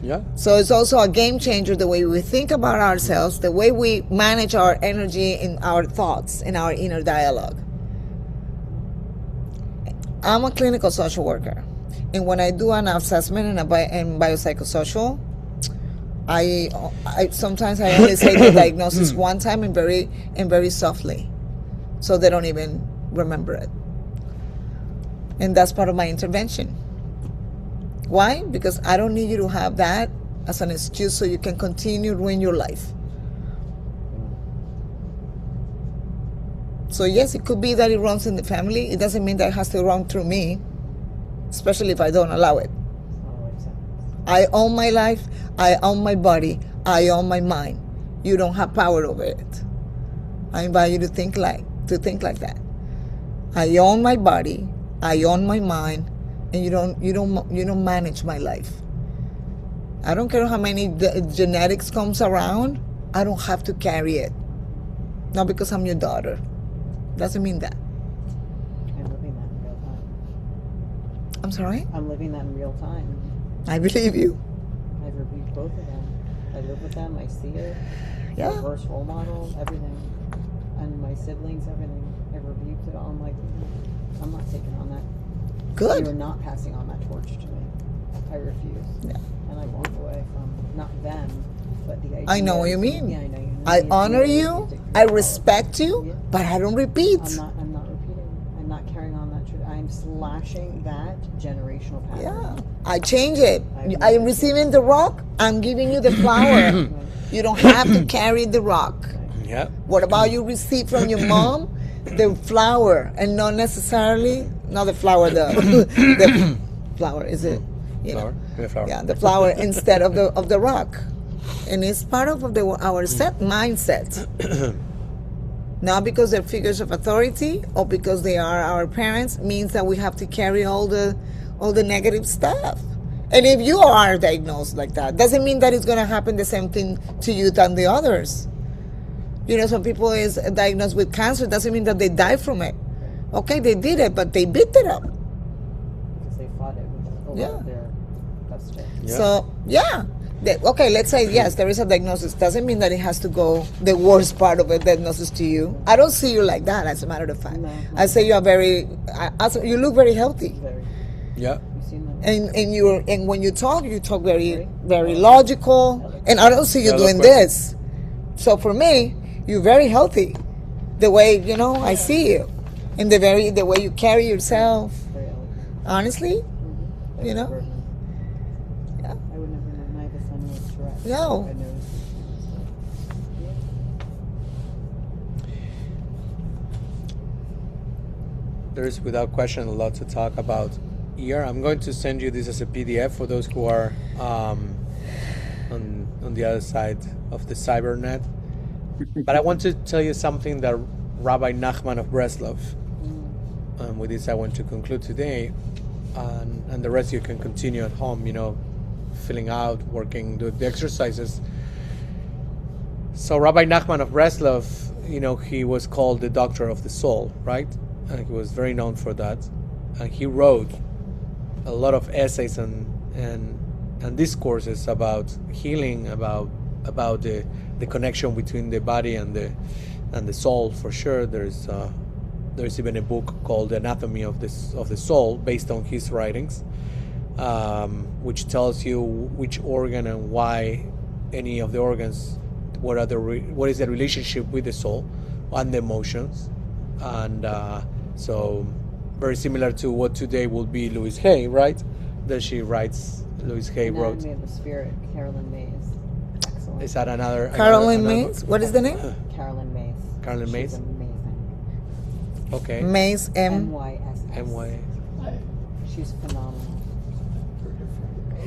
Yeah. So it's also a game changer, the way we think about ourselves, the way we manage our energy in our thoughts, in our inner dialogue. I'm a clinical social worker. And when I do an assessment in biopsychosocial, I sometimes I only say the diagnosis one time and very softly, so they don't even remember it. And that's part of my intervention. Why? Because I don't need you to have that as an excuse so you can continue ruin your life. So yes, it could be that it runs in the family. It doesn't mean that it has to run through me, especially if I don't allow it. I own my life, I own my body, I own my mind. You don't have power over it. I invite you to think like that. I own my body, I own my mind, and you don't manage my life. I don't care how many genetics comes around, I don't have to carry it. Not because I'm your daughter. Doesn't mean that. I'm living that in real time. I'm sorry? I'm living that in real time. I believe you. I've reviewed both of them. I live with them, I see it. Yeah. Reverse role model, everything. And my siblings, everything. I've rebuked it all. I'm like, I'm not taking on that. Good. You're not passing on that torch to me. I refuse. Yeah. And I walk away from not them, but the idea. I know what you mean. Yeah, I know you. I honor you, I respect you, Yeah. but I don't repeat. I'm not repeating. I'm not carrying on that. I'm slashing that generational pattern. Yeah, I change it. I am receiving the rock, I'm giving you the flower. You don't have to carry the rock. Yeah. What about you receive from your mom the flower and not necessarily, not the flower, the flower, is it? Flower. The flower. Yeah, the flower instead of the rock. And it's part of our set mindset. Not because they're figures of authority or because they are our parents means that we have to carry all the negative stuff. And if you are diagnosed like that, doesn't mean that it's going to happen the same thing to you than the others. Some people is diagnosed with cancer, doesn't mean that they die from it. Okay, they did it, but they beat it up. Because they fought it with a lot of their gusto. Yeah. So, yeah. Okay, let's say, yes, there is a diagnosis. Doesn't mean that it has to go the worst part of a diagnosis to you. I don't see you like that, as a matter of fact. No. I say you are you look very healthy. Very. Yeah. You've seen that. And when you talk very, very logical. And I don't see you doing Eloquent. this. So for me, you're very healthy. The way, I see you. in the way you carry yourself. Very elegant. Honestly, Mm-hmm. You know? Yeah. I would never know my son was dressed. No. I noticed. There is without question a lot to talk about here. I'm going to send you this as a PDF for those who are on the other side of the cybernet. But I want to tell you something that Rabbi Nachman of Breslov, with this I want to conclude today, and the rest you can continue at home, filling out, working, do the exercises. So Rabbi Nachman of Breslov, he was called the doctor of the soul, right? And he was very known for that. And he wrote a lot of essays and discourses about healing, about the connection between the body and the soul. For sure, there's even a book called The Anatomy of the Soul, based on his writings, which tells you which organ and why any of the organs, what is the relationship with the soul and the emotions, and so very similar to what today will be Louise Hay, right? That she writes. Louise Hay wrote. Anatomy of the Spirit, Carolyn Mays. Excellent. Is that another? Carolyn Mays. What is the name? Carolyn Mays. Carolyn Mays? She's amazing. Okay. Mays M-Y-S-S. M-Y. She's phenomenal.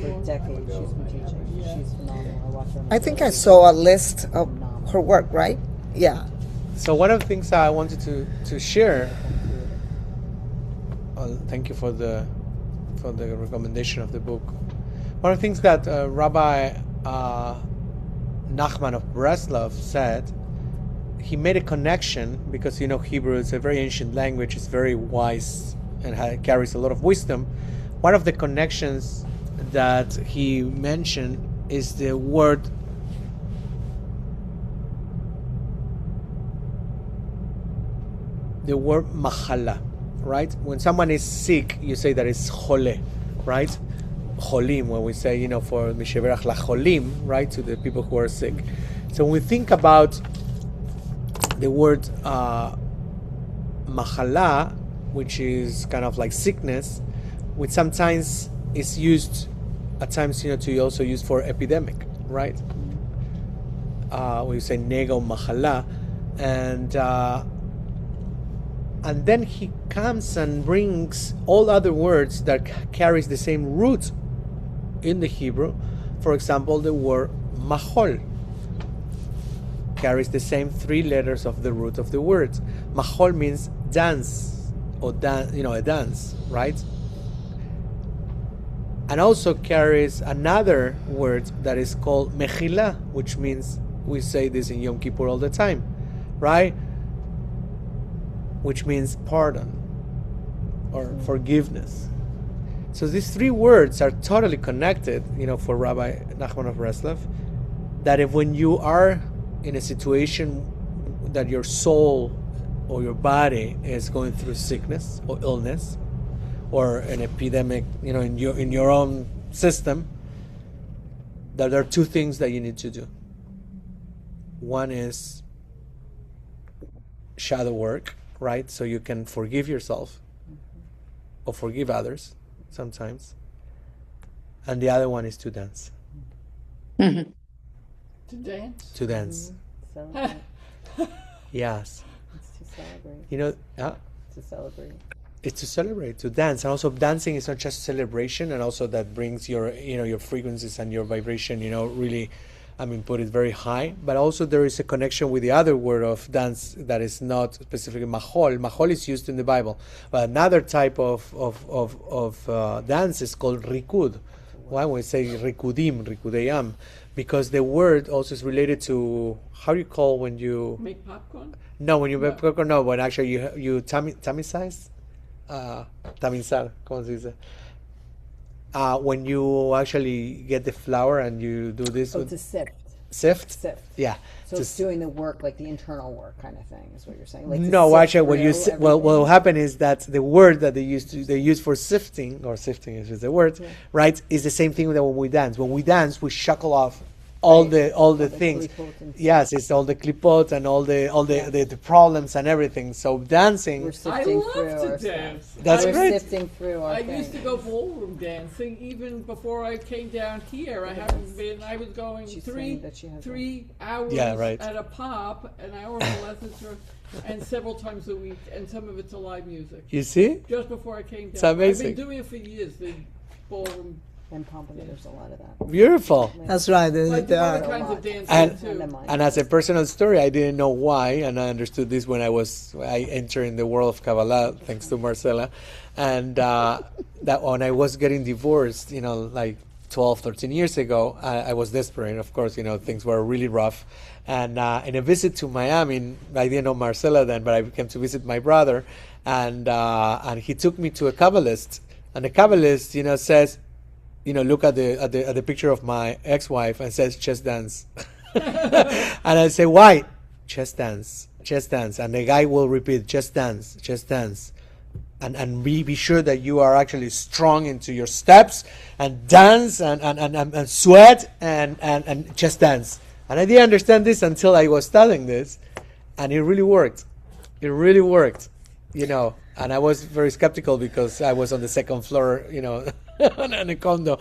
For decades she's been teaching. She's phenomenal. I watch her on I think I saw a list of her work, right? Yeah. So one of the things I wanted to share. Thank you for the recommendation of the book. One of the things that Rabbi Nachman of Breslov said, he made a connection because Hebrew is a very ancient language, it's very wise and carries a lot of wisdom. One of the connections that he mentioned is the word machala, right? When someone is sick, you say that it's chole, right? Cholim, when we say, for Misheverach lacholim, right, to the people who are sick. So when we think about the word machala, which is kind of like sickness, which sometimes is used at times, to also use for epidemic, right? We say nego machala, and then he comes and brings all other words that carries the same root in the Hebrew. For example, the word mahol carries the same 3 letters of the root of the word. Mahol means dance, or a dance, right? And also carries another word that is called mechila, which means, we say this in Yom Kippur all the time, right? Which means pardon or forgiveness. So these 3 words are totally connected, for Rabbi Nachman of Breslov, that when you are in a situation that your soul or your body is going through sickness or illness or an epidemic, in your own system, that there are 2 things that you need to do. One is shadow work, right? So you can forgive yourself or forgive others sometimes. And the other one is to dance. Mm-hmm. To dance? To dance. Celebrate. Yes. It's to celebrate. To celebrate. It's to celebrate, to dance. And also dancing is not just celebration, and also that brings your, your frequencies and your vibration, really, put it very high. But also there is a connection with the other word of dance that is not specifically mahol. Mahol is used in the Bible. But another type of dance is called rikud. Why we say rikudeyam? Because the word also is related to, how do you call when you... Make popcorn? No, when you make popcorn, no, when actually you tamisize? Tamizar, ¿cómo se dice? When you actually get the flour and you do this with... to sift. Sift? Yeah. So it's doing the work, like the internal work kind of thing, is what you're saying? Like No, actually, when you what will happen is that the word that they use for sifting, or sifting is the word, right, is the same thing that when we dance. When we dance, we shuckle off all the things. klipot and Yes, it's all the klipot and all the problems and everything. So dancing, We're I sifting through love to our dance. stuff. That's We're great. sifting through our I thing. used to go ballroom dancing even before I came down here. I haven't been. I was going She's three saying that she has 3 hours Yeah, right. at a pop, an hour for lessons, and several times a week, and some of it's a live music. you see, Just before I came down, It's amazing. I've been doing it for years. The ballroom, And Pompano, there's a lot of that. beautiful. That's right. like There other are. kinds of dancing And- too. And as a personal story, I didn't know why, and I understood this when I entered in the world of Kabbalah, thanks to Marcela, and that when I was getting divorced, like 12, 13 years ago, I was desperate. Of course, things were really rough. And in a visit to Miami, I didn't know Marcela then, but I came to visit my brother, and he took me to a Kabbalist, and the Kabbalist, says, look at the picture of my ex-wife and says, chest dance. And I say, why? Chest dance, chest dance. And the guy will repeat, chest dance, chest dance. And be sure that you are actually strong into your steps and dance and sweat and chest dance. And I didn't understand this until I was studying this, and it really worked. It really worked, And I was very skeptical because I was on the second floor, in a condo,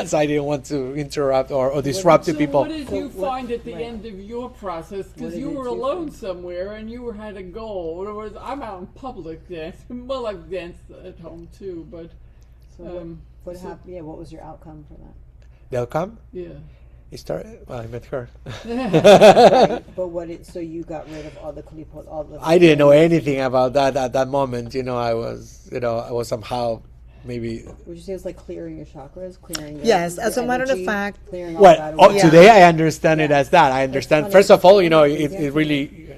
so I didn't want to interrupt or disrupt the So people. what did you So what- find at the right. end of your process? Because did you it were do for alone you? somewhere and you had a goal. In other words, I'm out in public dancing. Well, I've danced at home too, but So what so- happened? Yeah, what was your outcome for that? They'll come. yeah. It started. Well, I met her. But so you got rid of all the klipot, all the. I didn't know anything about that at that moment. I was somehow maybe. Would you say it's like clearing your chakras, clearing? Yes, your as a matter of energy, fact- clearing all Well, that oh, away? today I understand it Yeah. as that. I understand. funny. First of all, it Yeah. really,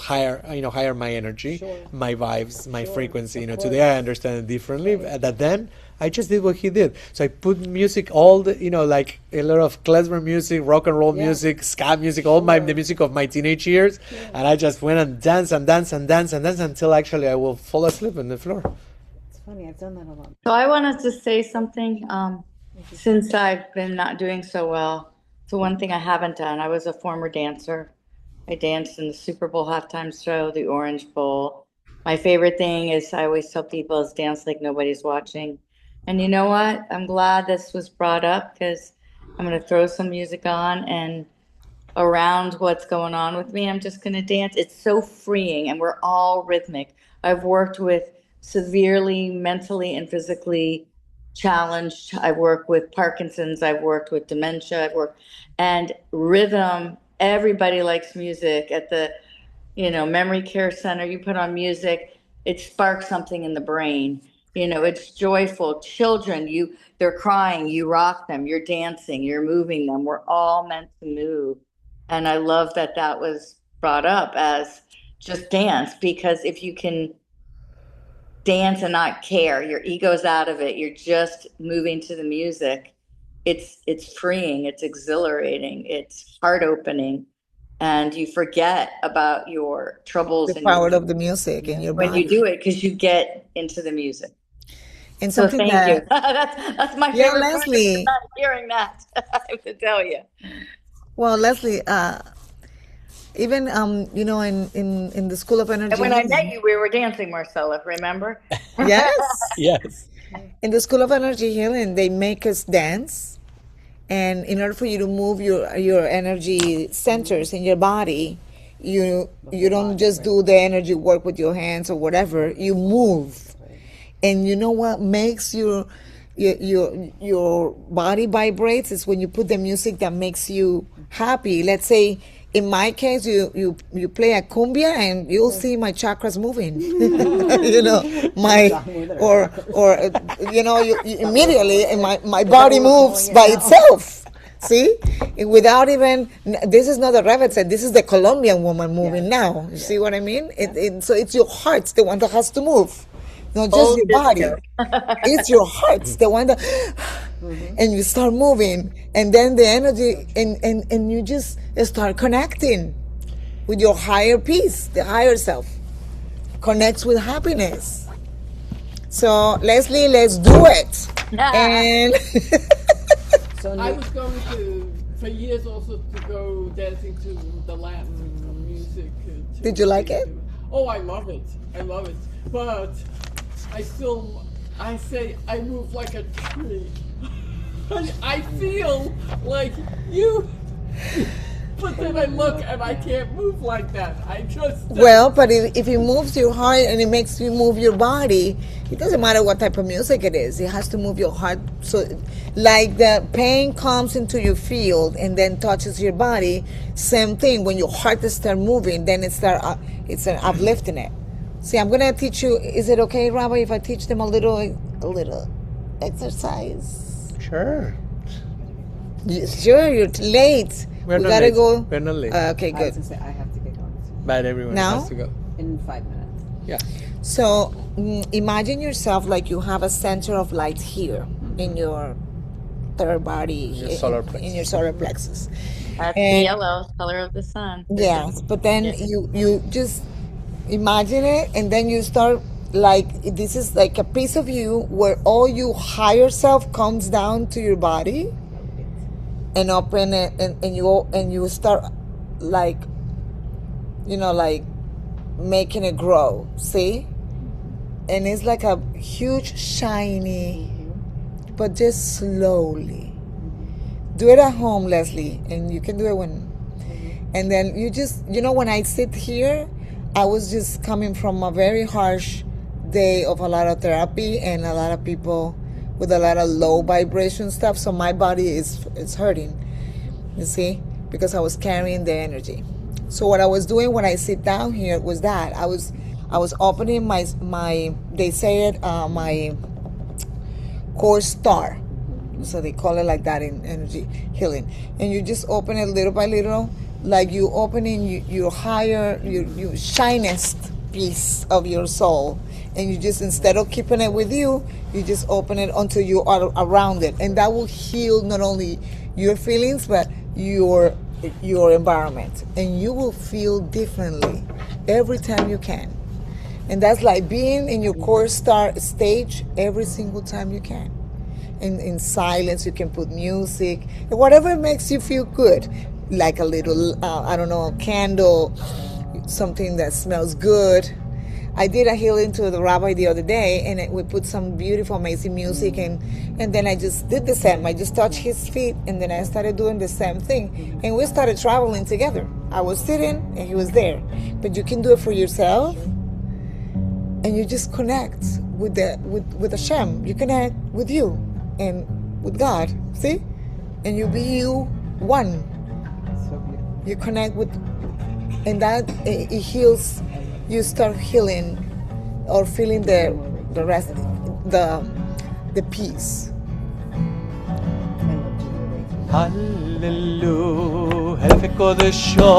higher my energy, Sure. my vibes, my Sure, frequency. of Today course. I understand it differently. That then I just did what he did. So I put music, all the, like a lot of klezmer music, rock and roll Yeah. music, ska music, all the music of my teenage years, and I just went and danced and danced and danced and danced until actually I will fall asleep on the floor. It's funny. I've done that a lot. So I wanted to say something. Since I've been not doing so well, so one thing I haven't done, I was a former dancer. I danced in the Super Bowl halftime show, the Orange Bowl. My favorite thing is, I always tell people, is dance like nobody's watching. And you know what? I'm glad this was brought up, because I'm going to throw some music on, and around what's going on with me, I'm just going to dance. It's so freeing, and we're all rhythmic. I've worked with severely mentally and physically challenged. I've worked with Parkinson's. I've worked with dementia. And rhythm. Everybody likes music. At the, memory care center, you put on music, it sparks something in the brain. It's joyful. Children, they're crying, you rock them, you're dancing, you're moving them. We're all meant to move. And I love that was brought up as just dance, because if you can dance and not care, your ego's out of it, you're just moving to the music. It's freeing, it's exhilarating, it's heart opening, and you forget about your troubles The and power of the music in your when body. you do it, because you get into the music. And So something thank that, you. That's my Yeah, favorite part of Leslie. hearing that. I have to tell you. well, Leslie, even in the School of Energy And when I Healing- met you, we were dancing, Marcela. Remember? yes, Yes. in the School of Energy Healing, they make us dance, and in order for you to move your energy centers in your body, you don't just do the energy work with your hands or whatever. You move, and you know what makes your body vibrates is when you put the music that makes you happy. Let's say, in my case, you play a cumbia and you'll see my chakras moving. You immediately, and my body moves by itself. See, without even, this is not the Rebbetzin, this is the Colombian woman moving now. You see what I mean? So it's your heart, the one that has to move, not just your body. It's your heart, the one that, and you start moving, and then the energy, and you just start connecting with your higher peace, the higher self, connects with happiness. So Leslie, let's do it. And So I was going to for years also to go dancing to the Latin music. Did you like it? Oh, I love it. I love it. But I say I move like a tree. I feel like you, but then I look and I can't move like that. I just Well, but if it moves your heart and it makes you move your body, it doesn't matter what type of music it is. It has to move your heart. So, like the pain comes into your field and then touches your body, same thing. When your heart starts moving, then it's uplifting it. See, I'm gonna teach you. Is it okay, Rabbi, if I teach them a little exercise? Sure. Sure, you're late. We're We not gotta late. go. We're not late. Okay, I was good. gonna say I have to get going soon. But everyone Now? has to go. In 5 minutes. Yeah. So imagine yourself like you have a center of light here in your third body, Your solar in plexus. your solar plexus. That's And- the yellow color of the sun. Yes, but then Yes. you just imagine it, and then you start like this is like a piece of you where all your higher self comes down to your body and open it, and you start like like making it grow. See, and it's like a huge shiny, but just slowly. Do it at home, Leslie, and you can do it when. And then you just, when I sit here, I was just coming from a very harsh day of a lot of therapy and a lot of people with a lot of low vibration stuff. So my body is hurting, you see, because I was carrying the energy. So what I was doing when I sit down here was that I was opening my they say it my core star. So they call it like that in energy healing. And you just open it little by little, like you opening your higher, your shinest piece of your soul. And you just, instead of keeping it with you, you just open it until you are around it. And that will heal not only your feelings, but your environment. And you will feel differently every time you can. And that's like being in your core star stage every single time you can. In silence, you can put music, and whatever makes you feel good, like a little, a candle, something that smells good. I did a healing to the rabbi the other day, and we put some beautiful, amazing music, and then I just did the same. I just touched his feet, and then I started doing the same thing, and we started traveling together. I was sitting, and he was there. But you can do it for yourself, and you just connect with Hashem. You connect with you and with God, see? And you be you one. So beautiful. You connect with, and that it heals. You start healing or feeling the rest, the peace. Hallelu, helfe kodesho,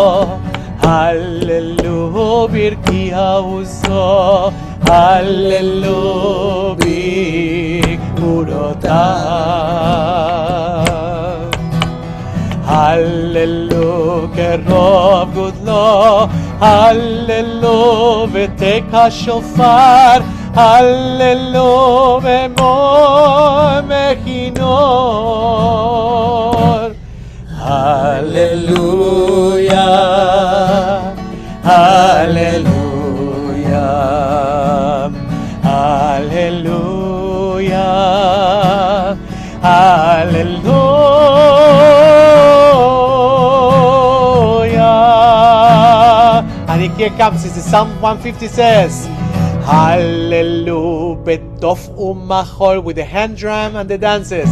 hallelu, birki hauzo, hallelu, bikurotav. Hallelu, kerov gudlo, hallelu, v'teka shofar, hallelu, v'mo mechinor. Hallelujah, hallelujah, hallelujah, hallelujah. And here comes, this is Psalm 150 says, Hallelujah, betof umachol, with the hand drum and the dances.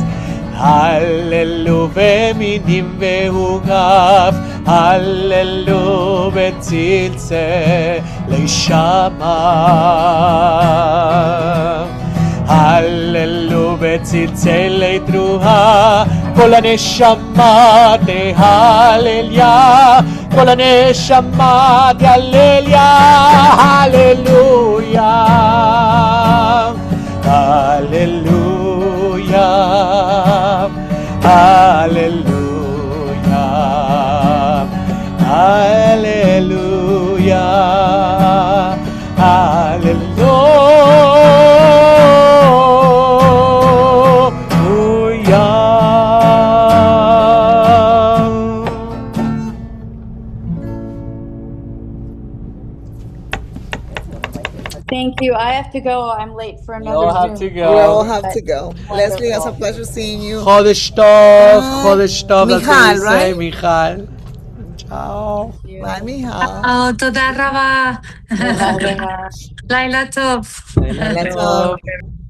Hallelujah, minim ve'ugav, Hallelujah, betzilze leishama. Hallelujah, betzilze leitruha, kol haneshama tehalelya, kol haneshama tehalelya. Hallelujah, hallelujah, hallelujah, hallelujah, hallelujah. Thank you. I have to go. I'm late for We another all have Zoom. to We all go. have to go. Leslie, it's a Wonderful. pleasure seeing you. Chodesh Tov, that's what we Michal, say, right? Michal. Ciao. Bye, Michal. תודה רבה. Thank you. לילה טוב. לילה Laila טוב. Tov.